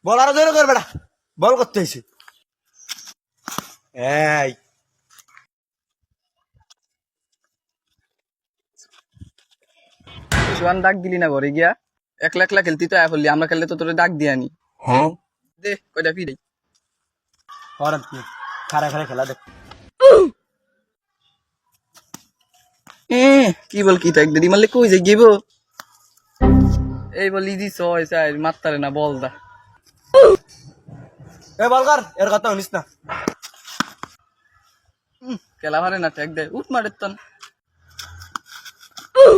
বল আরো জোরে কর বেটা, বল করতে হয়েছে। এই জোয়ান ডাক দিলি না ঘরে গিয়া? একলা একলা খেলতি তো আয়া পড়লি, আমরা খেললে তো তোরে ডাক দিয়া নি। দে কয়টা ফিরে হরান তুই খারা খারা খেলা দেখ। কি বল কি তো একদিন মারলে কই যাই গিব। এই বল ইজি ছয় চাই মারতারে না বল দা। এ বল কর, এর কথা শুনিস না। খেলা পারে না ঠেক দেয় উঠ মারে তন।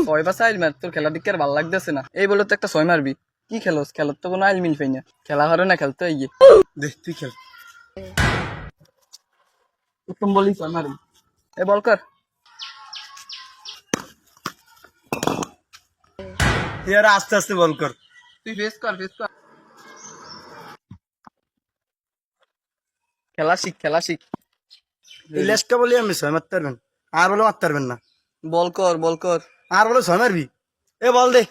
ছয় বা চাইল মার, তোর খেলা দিকে আর ভালো লাগতেছে না। এই বলে তো একটা ছয় মারবি, কি খেলোস? খেলার তো কোনো আইল মিল পাই না, খেলা পারে না খেলতে গিয়ে। দেখ তুই খেল। উত্তম বলি ছয় মারবি। এ বল কর। তুই আর আস্তে আস্তে বল কর। তুই ফেস কর ফেস কর। খেলা শিখ খেলা শিখ। এই লেসটা বলি আমি ছয় মারতে পারবেন, আর বলে মারতে পারবেন না। বল কর বল কর। আর বলে ছয় মারবি। এ বল দে।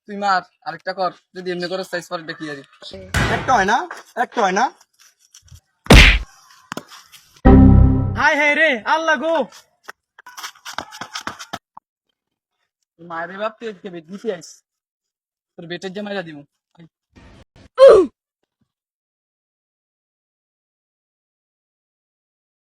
তুই মার আরেকটা কর, যদি এমনি করে সাইজ পরে দেখি আর একটা হয় না, একটা হয় না। হাই হাই রে আল্লাহ গো। মায়ের বাপ তুই বেট দিতে আইস, তোর বেটের যে মাইরা দিমু।